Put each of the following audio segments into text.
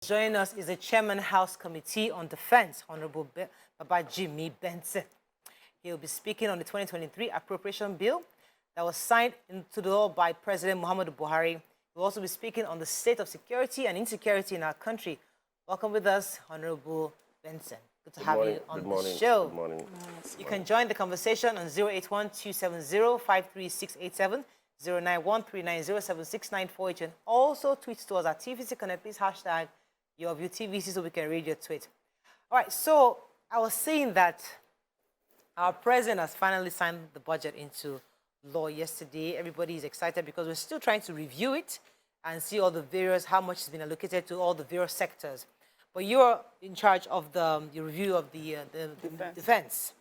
Joining us is the Chairman House Committee on Defense, Honorable Babajimi Benson. He'll be speaking on the 2023 appropriation bill that was signed into law by President Muhammadu Buhari. He'll also be speaking on the state of security and insecurity in our country. Welcome with us, Honorable Benson. Good to have you on the show. Good morning. You can join the conversation on 081-270-53687, 091-390-7694. You can also tweet to us at TVC Connect. Please hashtag your view TVC so we can read your tweet. All right, so I was saying that our president has finally signed the budget into law yesterday. Everybody is excited because we're still trying to review it and see all the various, how much has been allocated to all the various sectors. But you're in charge of the review of the defense.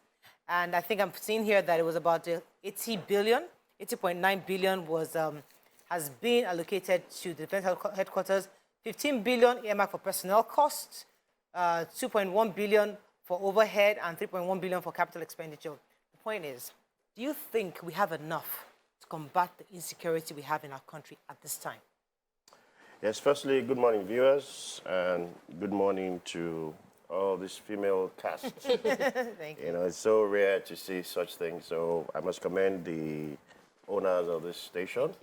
And I think I'm seeing here that it was about 80 billion, 80.9 billion was, has been allocated to the defense headquarters, 15 billion earmarked for personnel costs, 2.1 billion for overhead, and 3.1 billion for capital expenditure. The point is, do you think we have enough to combat the insecurity we have in our country at this time? Yes, firstly, good morning, viewers, and good morning to all this female cast. Thank you. You know, it's so rare to see such things, so I must commend the owners of this station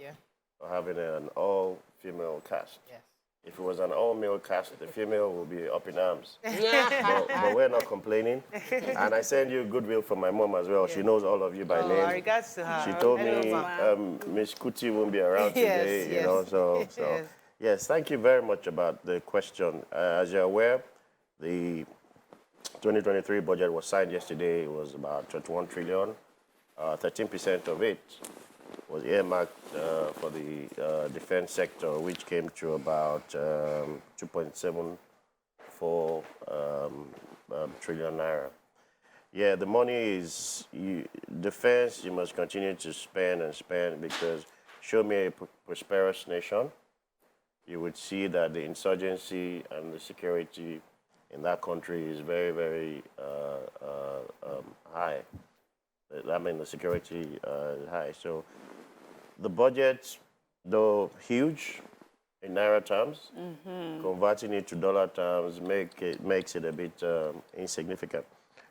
for having an all-female cast. Yes. If it was an all-male cast, the female will be up in arms. but we're not complaining. And I send you goodwill from my mom as well. She knows all of you by name. Regards to her. She told me Miss Kuti won't be around today, you know, so yes, thank you very much about the question. As you're aware, the 2023 budget was signed yesterday. It was about 21 trillion. 13% of it was earmarked for the defense sector, which came to about 2.74 trillion naira. Yeah, the money is defense. You must continue to spend and spend because show me a prosperous nation, you would see that the insurgency and the security in that country is very, very high. I mean, the security is high. So the budget, though huge in naira terms, converting it to dollar terms makes it a bit insignificant.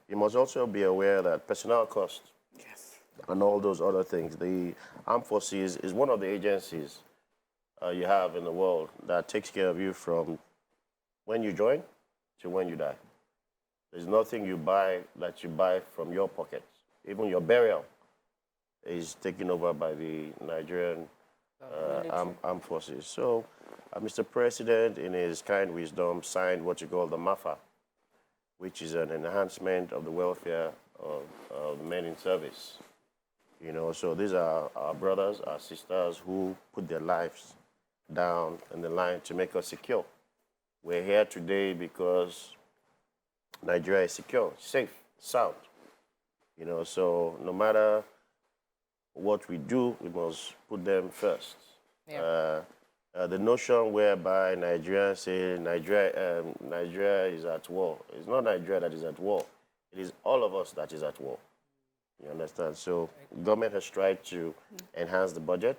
You must also be aware that personnel costs and all those other things, the armed forces is one of the agencies you have in the world that takes care of you from when you join to when you die. There's nothing you buy that you buy from your pocket. Even your burial is taken over by the Nigerian armed forces. So, Mr. President, in his kind wisdom, signed what you call the MAFA, which is an enhancement of the welfare of men in service. You know, so these are our brothers, our sisters who put their lives down in the line to make us secure. We're here today because Nigeria is secure, safe, sound. You know, so no matter what we do, we must put them first. Yeah. The notion whereby Nigerians say Nigeria is at war, it's not Nigeria that is at war. It is all of us that is at war. You understand? So government has tried to enhance the budget.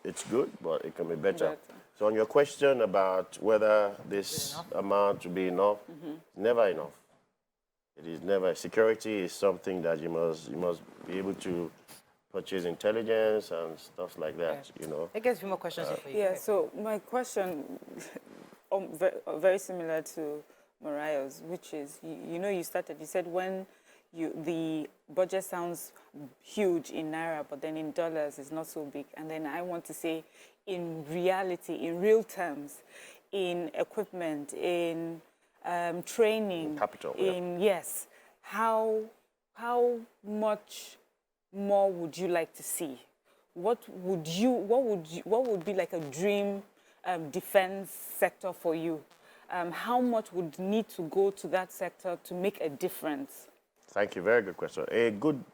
It's good, but it can be better. So on your question about whether this amount will be enough, never enough. It is never. Security is something that you must be able to purchase intelligence and stuff like that. You know. I guess a few more questions for you. Yeah. So my question, very similar to Mariah's, which is you said when the budget sounds huge in naira, but then in dollars it's not so big. And then I want to say, in reality, in real terms, in equipment, in training, capital, yes, how much more would you like to see? What would be like a dream defense sector for you? How much would need to go to that sector to make a difference? Thank you. Very good question. A good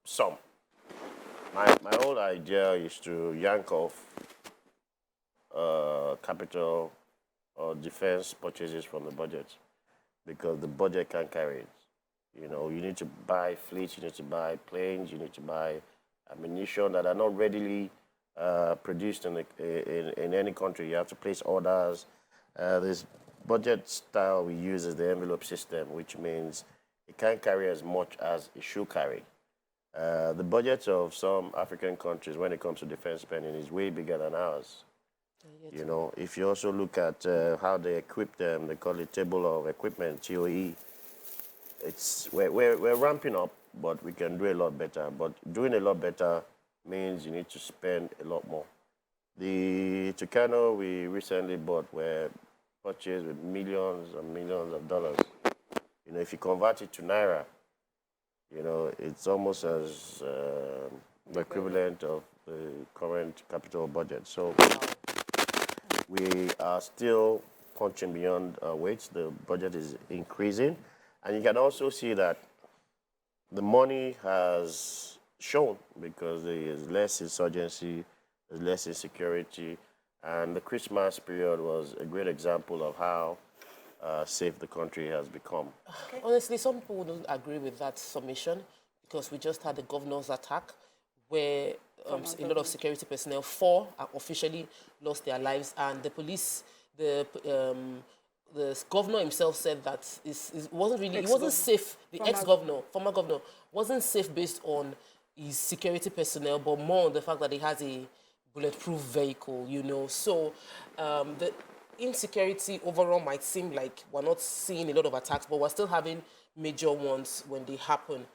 sum. My whole idea is to yank off capital or defense purchases from the budget because the budget can't carry it. You know, you need to buy fleets, you need to buy planes, you need to buy ammunition that are not readily produced in any country. You have to place orders. This budget style we use is the envelope system, which means it can't carry as much as it should carry. The budgets of some African countries when it comes to defense spending is way bigger than ours. You know, if you also look at how they equip them, they call it table of equipment, TOE. We're ramping up, but we can do a lot better. But doing a lot better means you need to spend a lot more. The Tucano we recently bought were purchased with millions and millions of dollars. You know, if you convert it to Naira, you know, it's almost as the equivalent of the current capital budget. So we are still punching beyond our weights. The budget is increasing. And you can also see that the money has shown because there is less insurgency, there's less insecurity, and the Christmas period was a great example of how safe the country has become. Okay. Honestly, some people don't agree with that summation because we just had the governor's attack where a lot of security personnel, 4 officially lost their lives, and the police, the governor himself said that it wasn't safe. The former governor, wasn't safe based on his security personnel, but more on the fact that he has a bulletproof vehicle, you know. So the insecurity overall might seem like we're not seeing a lot of attacks, but we're still having major ones when they happen.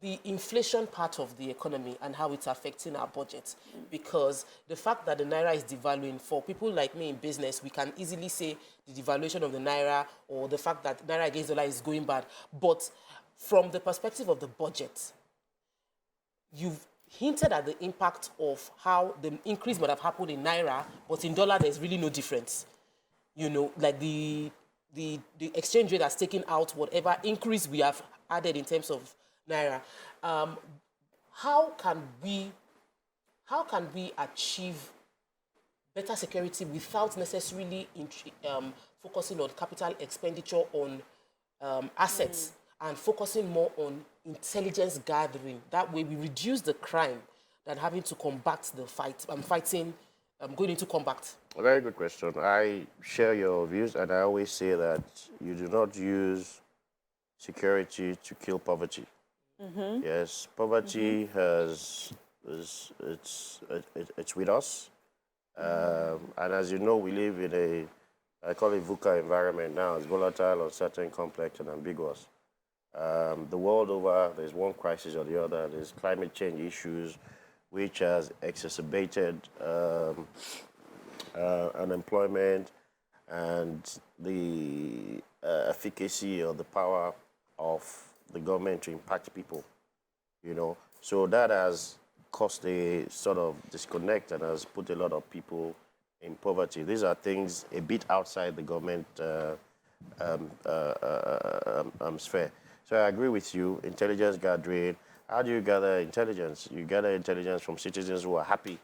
The inflation part of the economy and how it's affecting our budget, because the fact that the Naira is devaluing, for people like me in business, we can easily say the devaluation of the Naira or the fact that Naira against dollar is going bad. But from the perspective of the budget, you've hinted at the impact of how the increase might have happened in Naira, but in dollar there's really no difference. You know, like the exchange rate has taken out whatever increase we have added in terms of Naira. How can we achieve better security without necessarily focusing on capital expenditure on assets and focusing more on intelligence gathering? That way we reduce the crime than having to combat the fight. Going into combat. A very good question. I share your views, and I always say that you do not use security to kill poverty. Yes, poverty it's with us, and as you know, we live in I call it VUCA environment now. It's volatile, uncertain, complex, and ambiguous. The world over, there's one crisis or the other. There's climate change issues, which has exacerbated unemployment and the efficacy or the power of the government to impact people, you know. So that has caused a sort of disconnect and has put a lot of people in poverty. These are things a bit outside the government sphere. So I agree with you, intelligence gathering. How do you gather intelligence? You gather intelligence from citizens who are happy,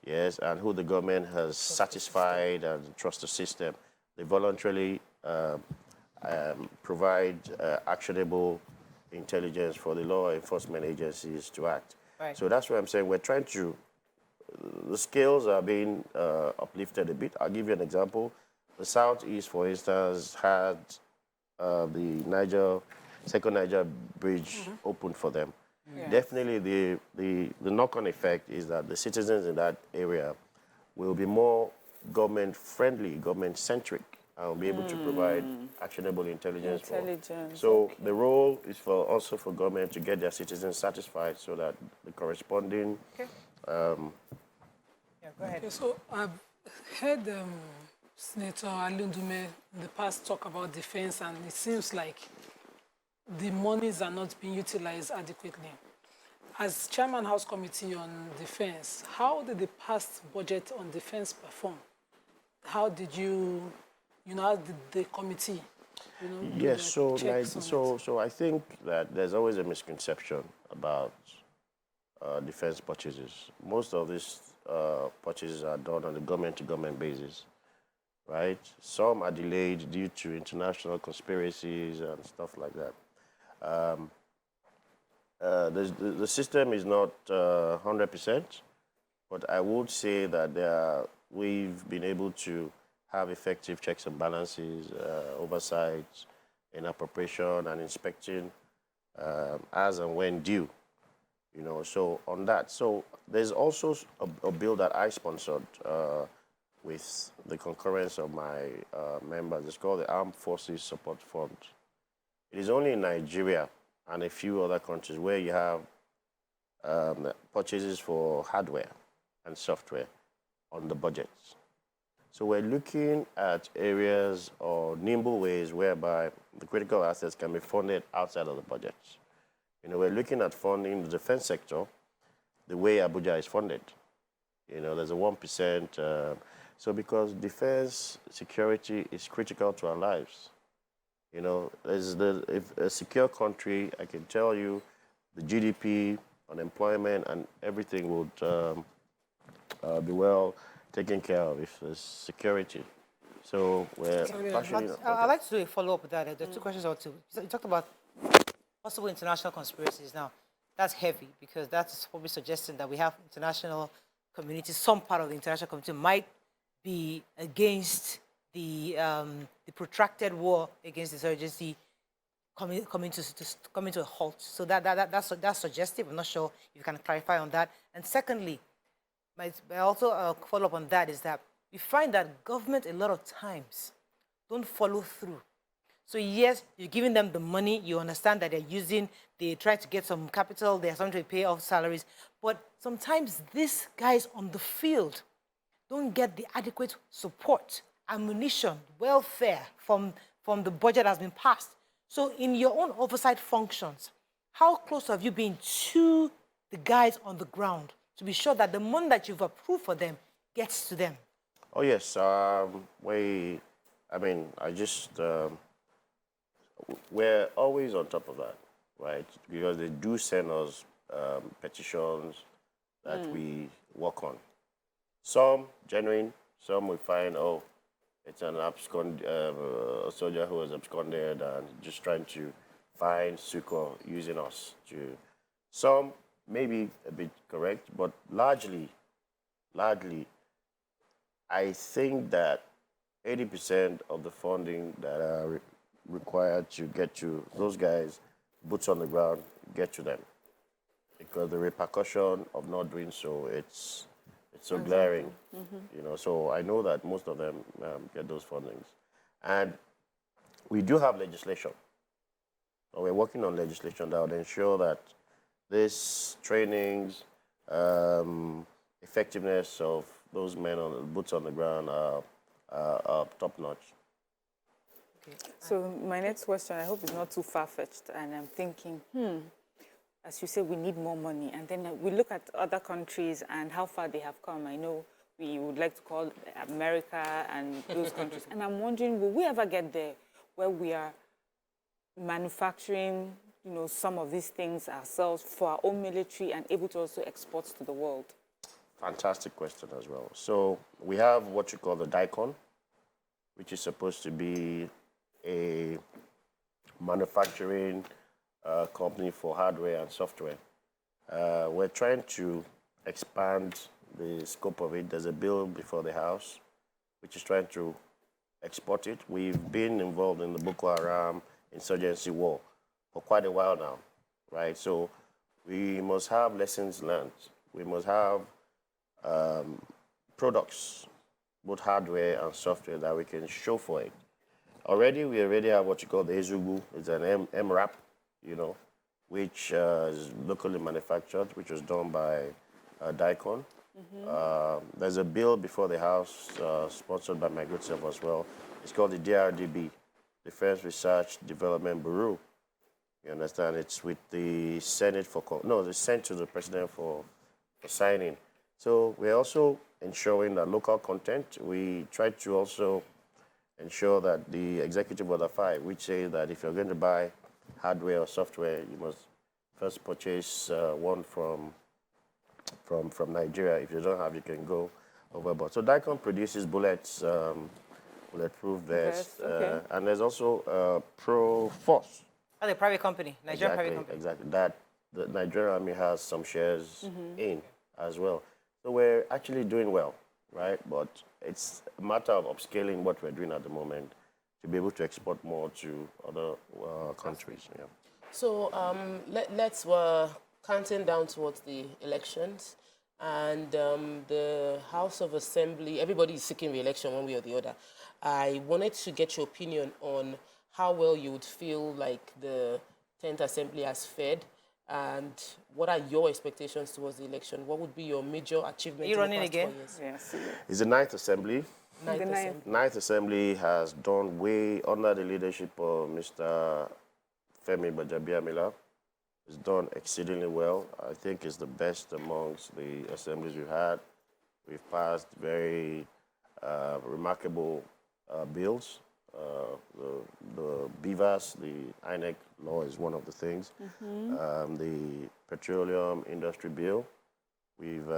yes, and who the government has satisfied and trust the system. They voluntarily provide actionable intelligence for the law enforcement agencies to act. Right. So that's what I'm saying. We're trying to, the scales are being uplifted a bit. I'll give you an example. The Southeast, for instance, had the second Niger bridge opened for them. Yeah. Definitely the knock-on effect is that the citizens in that area will be more government-friendly, government-centric, and will be able to provide actionable intelligence. So the role is also for government to get their citizens satisfied so that the corresponding... Yeah, go ahead. Okay, so I've heard Senator Alundume in the past talk about defense, and it seems like the monies are not being utilized adequately. As Chairman House Committee on Defense, how did the past budget on defense perform? How did how did the committee, Yes, so I think that there's always a misconception about defense purchases. Most of these purchases are done on a government-to-government basis, right? Some are delayed due to international conspiracies and stuff like that. The system is not 100%, But I would say that we've been able to have effective checks and balances, oversight in appropriation and inspecting as and when due. So on that. So there's also a bill that I sponsored with the concurrence of my members. It's called the Armed Forces Support Fund. It is only in Nigeria and a few other countries where you have purchases for hardware and software on the budgets. So we're looking at areas or nimble ways whereby the critical assets can be funded outside of the budgets. We're looking at funding the defense sector the way Abuja is funded. There's a 1%. So because defense security is critical to our lives. If a secure country, I can tell you, the GDP, unemployment, and everything would be well taken care of if there's security. So we're passionate. I'd like to do a follow-up with that. There are two questions or two. You talked about possible international conspiracies. Now, that's heavy because that's probably suggesting that we have international community, some part of the international community might be against the protracted war against insurgency coming to a halt. So that's suggestive. I'm not sure if you can clarify on that. And secondly, my also follow up on that is that we find that government a lot of times don't follow through. So yes, you're giving them the money, you understand that they're trying to get some capital, they're trying to pay off salaries, but sometimes these guys on the field don't get the adequate support, ammunition, welfare from the budget that has been passed. So in your own oversight functions, how close have you been to the guys on the ground to be sure that the money that you've approved for them gets to them? Oh, yes. We're always on top of that, right? Because they do send us petitions that we work on. Some genuine, some we find, it's an a soldier who has absconded and just trying to find succor using us to. Some maybe a bit correct, but largely, I think that 80% of the funding that are required to get to those guys, boots on the ground, get to them. Because the repercussion of not doing so, it's so glaring. So I know that most of them get those fundings. And we do have legislation. So we're working on legislation that would ensure that this trainings, effectiveness of those men on the boots on the ground are top-notch. Okay. So my next question, I hope it's not too far-fetched, and I'm thinking, as you say, we need more money, and then we look at other countries and how far they have come. I know we would like to call America and those countries, and I'm wondering, will we ever get there where we are manufacturing, some of these things ourselves for our own military and able to also export to the world? Fantastic question as well. So we have what you call the DICON, which is supposed to be a manufacturing company for hardware and software. We're trying to expand the scope of it. There's a bill before the House, which is trying to export it. We've been involved in the Boko Haram insurgency war for quite a while now, right? So we must have lessons learned. We must have products, both hardware and software, that we can show for it. We already have what you call the Ezugu. It's an MRAP, which is locally manufactured, which was done by DICON. There's a bill before the House, sponsored by my good self as well. It's called the DRDB, Defense Research Development Bureau. You understand? It's with the Senate it's sent to the President for signing. So we're also ensuring that local content, we try to also ensure that the Executive Order 5, which says that if you're going to buy hardware or software, you must first purchase one from Nigeria. If you don't have, you can go overboard. So DICON produces bullets, bulletproof vests, and there's also Pro Force. That's a private company, Nigerian private company. Exactly. That the Nigerian Army has some shares in as well. So we're actually doing well, right? But it's a matter of upscaling what we're doing at the moment to be able to export more to other countries. Yeah. So let's counting down towards the elections, and the House of Assembly. Everybody is seeking re-election one way or the other. I wanted to get your opinion on how well you would feel like the 10th Assembly has fared, and what are your expectations towards the election? What would be your major achievement? Are you running in the past again? 4 years? Yes. It's the 9th Assembly. The ninth. 9th Assembly has done way under the leadership of Mr. Femi Gbajabiamila. It's done exceedingly well. I think it's the best amongst the assemblies we've had. We've passed very remarkable bills. The BVAS, the INEC law is one of the things. The petroleum industry bill. We've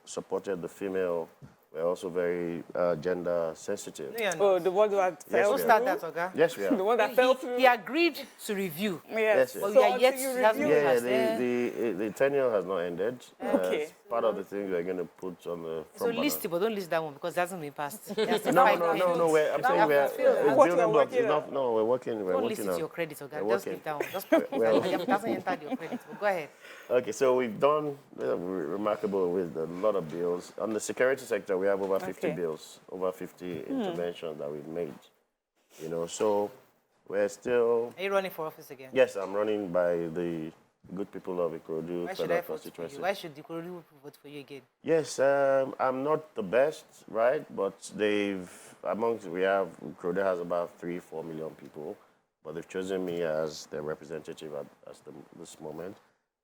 supported the female. We're also very gender sensitive. Oh, the one that fell Don't through? start that, okay? Yes, we are. The one that fell through? He agreed to review. Yes. Yes, But yes. we are yet until you to have review Yeah, passed. the tenure has not ended. Okay. It's part of the things we're going to put on the So front burner. list it, but don't list that one because it hasn't been passed. It has to No, fight no, it. no, no. I'm saying That we're one failed. it's What building you're blocks. working It's not. No, we're working. We're Don't list working it to on. your credit, okay? We're Just working. leave that one. Just put it. Well- It hasn't entered your credit. But go ahead. Okay, so we've done remarkable with a lot of bills. On the security sector, we have over 50 Okay. bills, over 50 interventions that we've made. You know, so we're still. Are you running for office again? Yes, I'm running by the good people of Ikorodu Why should Federal I vote for Constituency. you? Why should the Ikorodu people vote for you again? Yes, I'm not the best, right? But we have, Ikorodu has about 3-4 million people, but they've chosen me as their representative at this moment.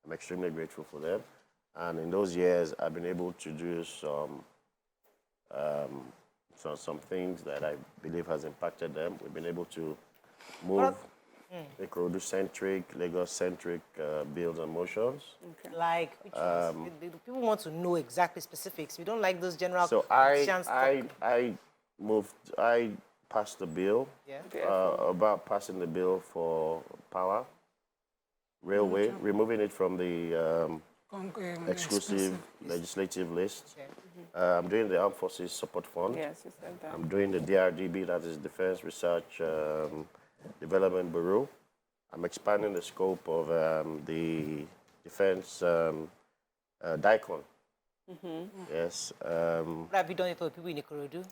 I'm extremely grateful for them. And in those years, I've been able to do some things that I believe has impacted them. We've been able to move Ikorodu-centric, Lagos-centric bills and motions. Like, which ones? The people want to know exactly specifics. We don't like those general So politicians talk. I passed the bill Yeah. about passing the bill for power, railway, removing it from the exclusive legislative list. Okay. I'm doing the Armed Forces Support Fund. Yes, you said that. I'm doing the DRDB, that is Defense Research Development Bureau. I'm expanding the scope of the Defense DICON. Yes. What have you done for people in Ikorodu?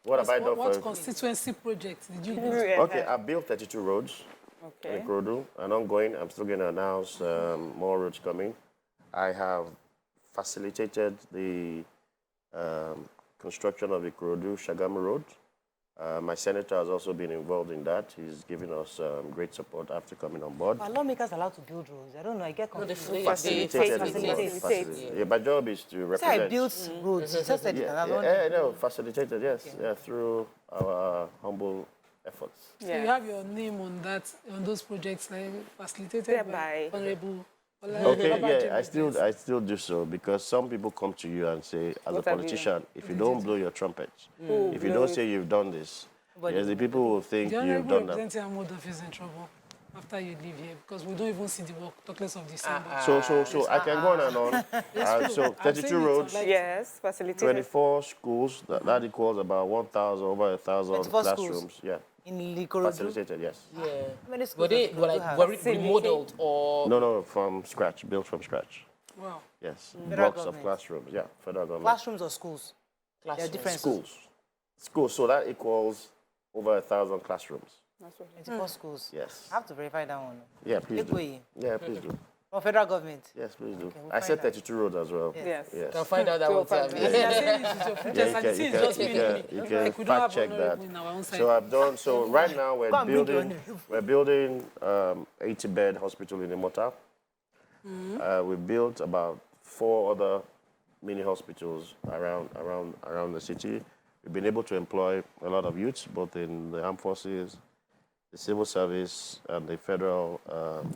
What have I done What for? constituency project did you do? Okay, I built 32 roads in Okay. Ikorodu, and ongoing. I'm still going to announce more roads coming. I have facilitated the construction of Ikorodu Shagamu Road. My senator has also been involved in that. He's given us great support after coming on board. Are lawmakers allowed to build roads? I don't know. I get confused. Facilitated. Facilitate. Yeah, my job is to Say I represent. built roads. You just said it. And I don't Yeah, no, facilitated, yes. Yeah, through our humble efforts. So you have your name on those projects, like facilitated by By- Honorable. Okay, Babajimi yeah, Benson. I still do so because some people come to you and say, as a What have you politician, if you don't blow your trumpet, Who if you blow don't it? say you've done this, yes, the people will think The you've Honorable done that. representing Ahmad is in trouble after you leave here because we don't even see the work, talk less of December. So I can go on and on. So I'm 32 saying it roads, like- Yes, facilitated. 24 schools, that equals about 1,000, over 1,000 24 schools. classrooms. Yeah, in Ikorodu. facilitated, yes. Yeah. How many schools Were they does were Ikorodu like have? were it remodeled or No, from scratch, built from scratch. Wow. Yes, Federal blocks of government. classrooms. Yeah, federal government. Classrooms or schools? There are classrooms? different Schools. So that equals over 1,000 classrooms. 24 schools. Yes. I have to verify that one. Yeah, please do. Ikoyi. Yeah, please do. From federal government. Yes, please do. we'll I said find out. 32 roads as well. Yes. Yes. Can find out that one. So, Tell You're me. saying this is your future, and this is just me. you can Like we don't have fact check that. honorable in our own side. So I've done, so right now Go and bring your we're building 80-bed hospital in Imota. We've built about 4 other mini hospitals around the city. We've been able to employ a lot of youths, both in the armed forces, the civil service, and the federal.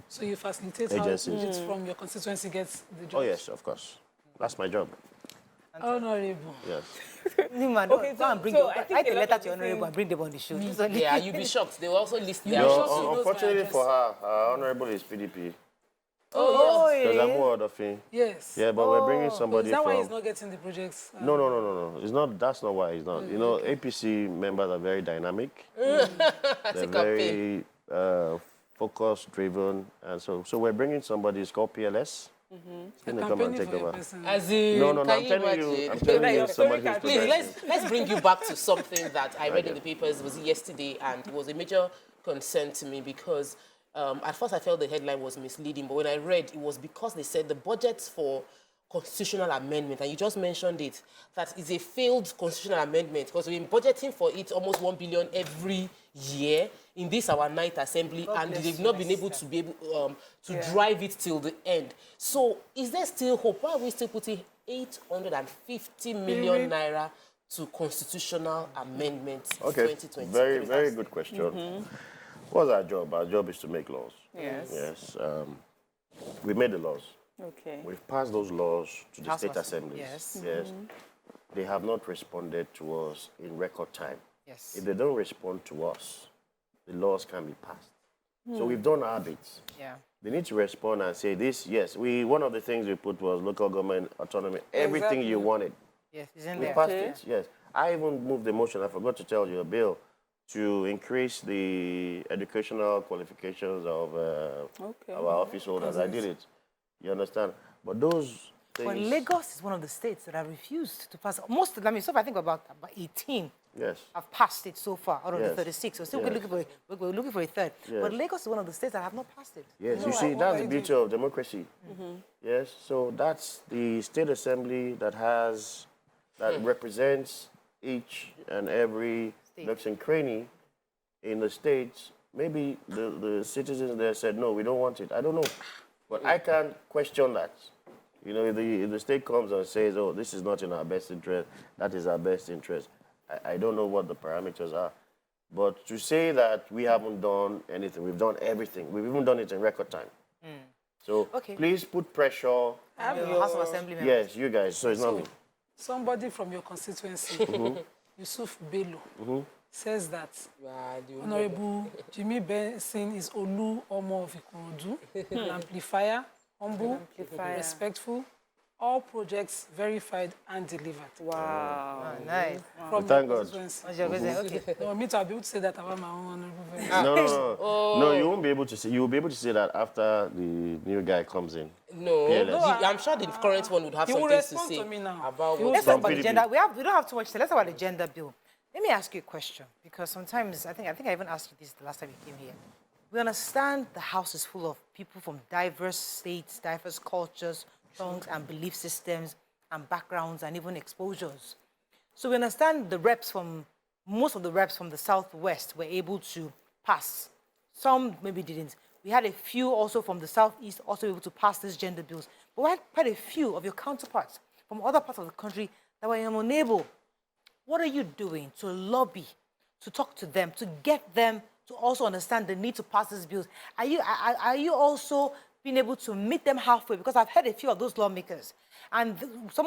So you facilitate Agencies. how youths from your constituency gets the job. Oh yes, of course. That's my job. Honorable. Yes. Nima, Okay, go and so bring I think write a a lot letter of to your these honorable things- and bring them on the show. It's only- Yeah, you'll be shocked. They will also list their be No, shocked. She knows my unfortunately address. for her honorable is PDP. Oh, Because I'm yeah. more of thing. Yes. Yeah, but we're bringing So somebody is that why from. he's not getting the projects? No. It's not. That's not why he's not. You know, APC members are very dynamic. They're It's a campaign. very focus driven, and so we're bringing somebody. It's called PLS. It's going to come and Campaigning take for your over. person. As in, No. can I'm you telling imagine? you. I'm telling you, somebody who's Please, progressive. let's bring you back to something that I read in Okay. the papers. It was yesterday, and it was a major concern to me because at first I felt the headline was misleading, but when I read, it was because they said the budgets for constitutional amendment, and you just mentioned it, that is a failed constitutional amendment because we've been budgeting for it almost 1 billion every year in this our ninth assembly, and they've not been able to drive it till the end. So is there still hope? Why are we still putting 850 million naira to constitutional amendments in Okay. 2023? Very good question. What's our job? Our job is to make laws. Yes. Yes. We made the laws. Okay. We've passed those laws to the House state of assemblies. Yes. Yes. They have not responded to us in record time. Yes. If they don't respond to us, the laws can be passed. So we've done our bits. Yeah. They need to respond and say this. Yes, one of the things we put was local government autonomy. Everything you wanted, Yes, it's in we there. passed it. Yes, I even moved the motion. I forgot to tell you a bill to increase the educational qualifications of our office holders. I did it. You understand? But those things. But Lagos is one of the states that have refused to pass. Most of them, so I think about 18 Yes. have passed it so far out of the Yes. 36. So still Yes. we're looking for a third. Yes. But Lagos is one of the states that have not passed it. Yes, No, you see, what that's I the do- beauty of democracy. Yes, so that's the state assembly that represents each and every nook and cranny in the states. Maybe the citizens there said, no, we don't want it. I don't know. But I can't question that. You know, if the state comes and says, oh, this is not in our best interest, that is our best interest, I don't know what the parameters are. But to say that we haven't done anything, we've done everything. We've even done it in record time. So Okay. please put pressure. Your House of Assembly members. Yes, you guys. So it's not me. Somebody from your constituency, Yusuf Bello, says that Honorable Jimmy Benson is Olu Omo of Ikorodu, an amplifier, humble, respectful, all projects verified and delivered. Wow. Oh, nice. From Thank your God. constituency. What's your question? Okay. No, me too, I'll be able to say that about my own honorable Benson. No, you won't be able to say. You will be able to say that after the new guy comes in. No, PLS. I'm sure the current one would have He will something to respond say to me now. about He will what Let's talk From about the PDP. gender. We don't have too much to say. Let's talk about the gender bill. Let me ask you a question, because sometimes I think I even asked you this the last time you came here. We understand the house is full of people from diverse states, diverse cultures, tongues, and belief systems, and backgrounds, and even exposures. So we understand most of the reps from the Southwest were able to pass. Some maybe didn't. We had a few also from the Southeast also able to pass these gender bills. But we had quite a few of your counterparts from other parts of the country that were unable. What are you doing to lobby, to talk to them, to get them to also understand the need to pass these bills? Are you also being able to meet them halfway? Because I've heard a few of those lawmakers, and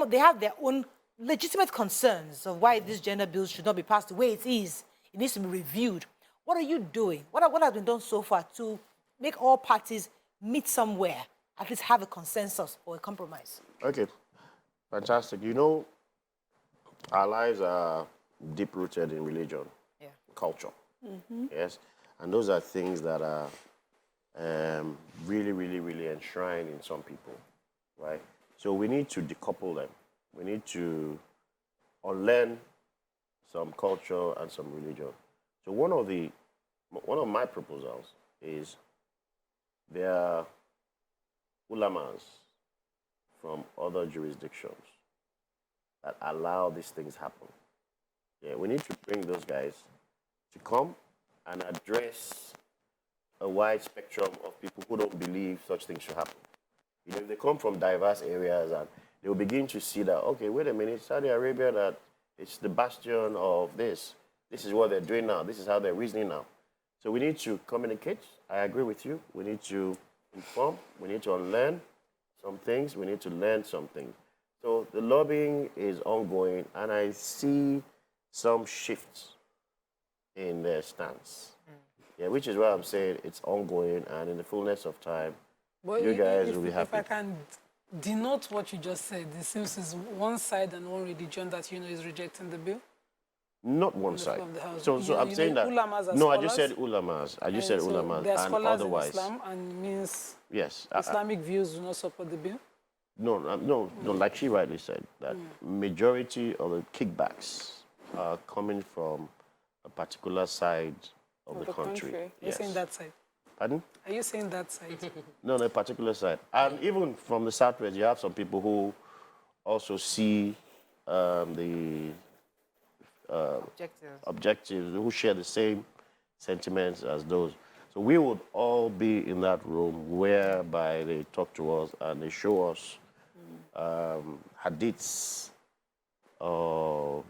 they have their own legitimate concerns of why these gender bills should not be passed the way it is. It needs to be reviewed. What are you doing? What has been done so far to make all parties meet somewhere, at least have a consensus or a compromise? Okay, fantastic. You know, our lives are deep-rooted in religion, culture. Yes, and those are things that are really, really, really enshrined in some people, right? So we need to decouple them. We need to unlearn some culture and some religion. So one of my proposals is there are ulamas from other jurisdictions that allow these things happen. Yeah, we need to bring those guys to come and address a wide spectrum of people who don't believe such things should happen. You know, they come from diverse areas and they will begin to see that, okay, wait a minute, Saudi Arabia, that it's the bastion of this. This is what they're doing now. This is how they're reasoning now. So we need to communicate. I agree with you. We need to inform. We need to unlearn some things. We need to learn some things. So the lobbying is ongoing, and I see some shifts in their stance. Yeah, which is why I'm saying it's ongoing, and in the fullness of time, But you guys if, will be if happy. I can denote what you just said, it seems it's one side and one religion that is rejecting the bill. Not one the floor side. of the house. So I'm saying that. Ulamas are No, I just scholars. said ulamas. I just said So ulamas. they are And scholars otherwise, in Islam and means yes. Islamic views do not support the bill. No. Like she rightly said, that majority of the kickbacks are coming from a particular side of the country. Are you Yes. saying that side? Pardon? Are you saying that side? No, a particular side. And even from the southwest, you have some people who also see the objectives, who share the same sentiments as those. So we would all be in that room whereby they talk to us and they show us hadiths or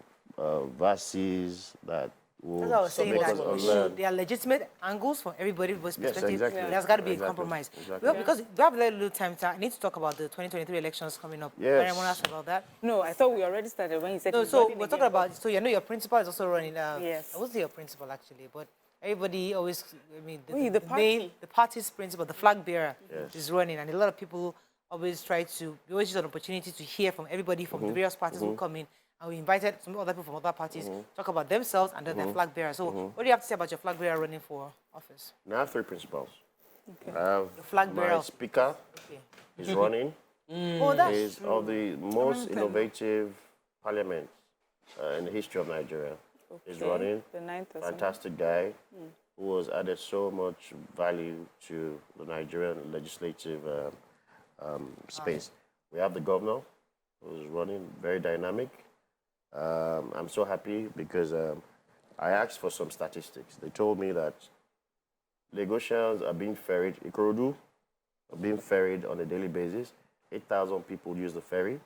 verses that will That's what I was saying, make that us unlearn. there are legitimate angles from everybody's perspective. exactly. There's got to be a Exactly. compromise. Exactly. Well, because we have very little time, I need to talk about the 2023 elections coming up. Yes. Anyone ask about that? No, I thought we already started when you said No, he's so running we're again, talking but- about, so you know your principal is also running. Yes. I would say your principal, actually, but everybody always, I mean, The party. the party's principal, the flag bearer Yes. is running, and a lot of people always we always use an opportunity to hear from everybody from the various parties who come in. And we invited some other people from other parties talk about themselves and then their flag bearer. So what do you have to say about your flag bearer running for office? Now I have three principals. Okay. I have The flag my bearer. speaker Okay. is running. Oh, that's Is true. of the most innovative parliament in the history of Nigeria. He's Okay. running. The 9th or something. Fantastic guy who has added so much value to the Nigerian legislative space. We have the governor who's running, very dynamic. I'm so happy because I asked for some statistics. They told me that Lagosians are being ferried, Ikorodu are being ferried on a daily basis. 8,000 people use the ferry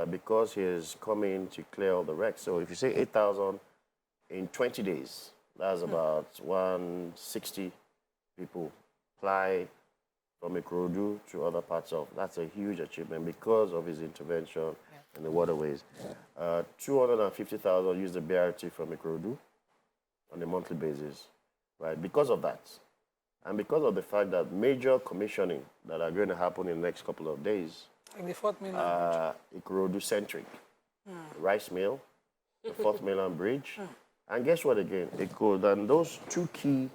because he is coming to clear all the wrecks. So if you say 8,000 in 20 days, that's about 160 people fly from Ikorodu to other parts of. That's a huge achievement because of his intervention in the waterways. 250,000 use the BRT from Ikorodu on a monthly basis, right? Because of that. And because of the fact that major commissioning that are going to happen in the next couple of days Like the fourth million. Ikorodu-centric. The rice mill, the Fourth Mainland Bridge. And guess what again? And those two key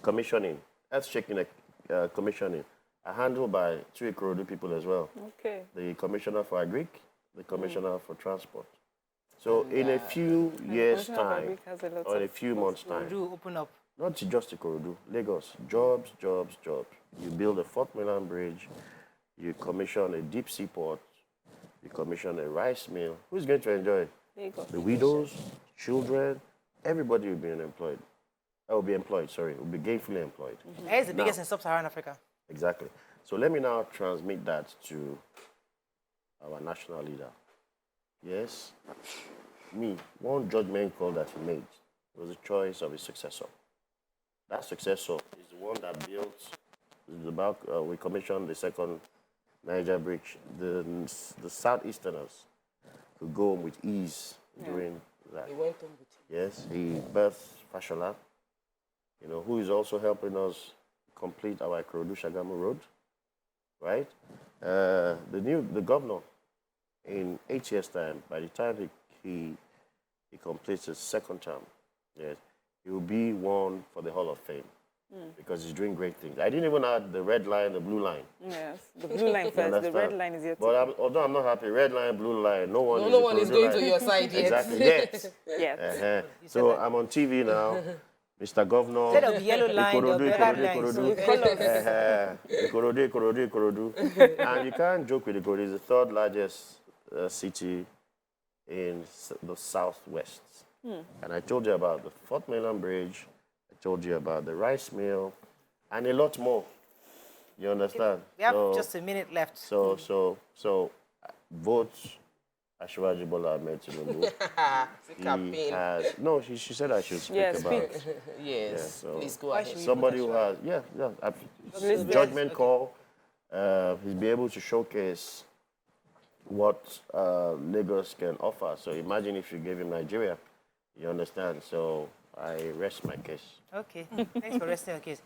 commissioning, earth-shaking commissioning, are handled by two Ikorodu people as well. Okay. The Commissioner for Agric, the Commissioner for Transport. So in a few years' Commissioner for time, Agric has a lot or in a of few months' time, Do open up. not just Ikorodu, Lagos, jobs, jobs, jobs. You build a Fourth Mainland Bridge, you commission a deep sea port, you commission a rice mill. Who's going to enjoy it? Lagos. The widows, children, everybody will be unemployed. Will be employed, sorry, will be gainfully employed. It's the Now- biggest in sub-Saharan Africa. Exactly. So let me now transmit that to our national leader. Yes, one judgment call that he made was the choice of his successor. That successor is the one that built, we commissioned the second Niger Bridge. The Southeasterners could go home with ease during that. He went on with it. Yes, he birthed Fashola, who is also helping us complete our Ikorodu-Shagamu road, right? The governor, in 8 years' time, by the time he completes his second term, yes, he will be one for the Hall of Fame because he's doing great things. I didn't even add the red line, the blue line. Yes. The blue line first. The understand? red line is yet to But although I'm not happy, red line, blue line, no one No one is Ikorodu going line. to your side yet. Exactly, yet. Yes. So I'm on TV now. Mr. Governor, Instead of the yellow line, there'll be red line. Ikorodu. And you can't joke with Ikorodu. It's the third largest city in the southwest. And I told you about the Fourth Mainland Bridge. I told you about the rice mill, and a lot more. You understand? We have just a minute left. So vote Ashwaji Bola Ahmed Tinubu. Campaign. No, she said I should speak Yes, about. speak. Yes, so please go ahead. Somebody who has, judgment call. He'll be able to showcase what Lagos can offer. So imagine if you gave him Nigeria, you understand? So I rest my case. Okay, thanks for resting your case.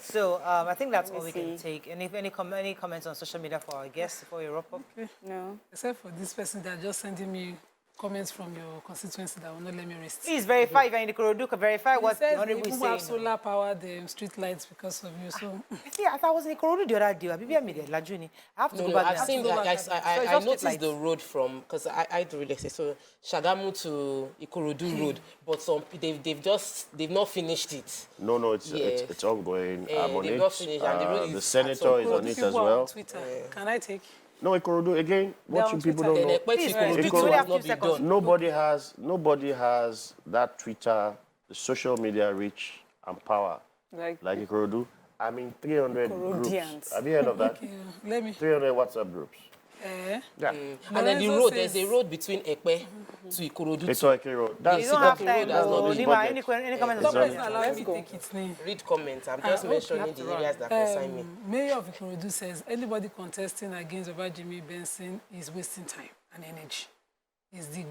So I think that's all we can see. take. And if any comments on social media for our guests before we wrap up? No. Except for this person that just sending me comments from your constituency that will not let me rest. Please verify if you're in the Ikorodu, verify He what the says honorable they is even have saying. solar powered street lights because of you. So Yeah, I thought I was in Ikorodu the other day. Maybe I'm in Lajuni. I have to No, go no, back I've there. seen go that. back So I it's just noticed street the lights. road from, because I do real estate, so Shagamu to Ikorodu Road, but they've not finished it. No, it's Yes. it's ongoing. I'm on they've it. not finished, and the road The is senator is on Ikorodu it as people are well. on Twitter. Can I take? No, Ikorodu again. What on you people Twitter. don't know. Then Please, Ikorodu speak too to Ikorodu- me has after not few been seconds. done. Nobody has that Twitter, the social media reach and power Like like Ikorodu. I'm in 300 groups. Ikorodians. Have you heard of that? Okay, let me. 300 WhatsApp groups. Eh? Yeah. And then the Lorenzo road, says- there's a road between Epe to Ikorodu It's too. Oike Road. That's You don't have Ikorodu time. Road has not No, been Nima, budget. any comments on Stop social us media? allowing Let's me go. take its name. Read comments. I'm just okay. mentioning the areas that concern me. Mayor of Ikorodu says anybody contesting against Babajimi Benson is wasting time and energy. He's the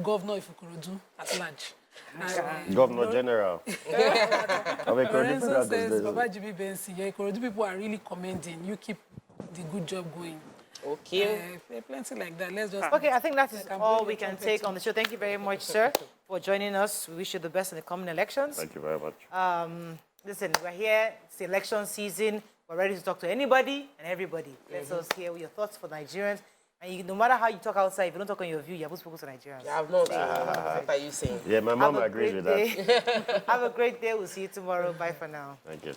governor of Ikorodu at large. And, Governor General of Ikorodu Lorenzo Federal says Constituency. Babajimi Benson, your Ikorodu people are really commending. You keep the good job going. Okay. Plenty like that. Let's just. Okay, I think that is can all bring we your can trumpet take too. on the show. Thank you very much, sir, for joining us. We wish you the best in the coming elections. Thank you very much. Listen, we're here. It's election season. We're ready to talk to anybody and everybody. Let us hear your thoughts for Nigerians. And no matter how you talk outside, if you don't talk on your view, you're supposed to focus on Nigerians. I've not. What are you saying? Yeah, my mom Have a agrees great with that. day. Have a great day. We'll see you tomorrow. Bye for now. Thank you.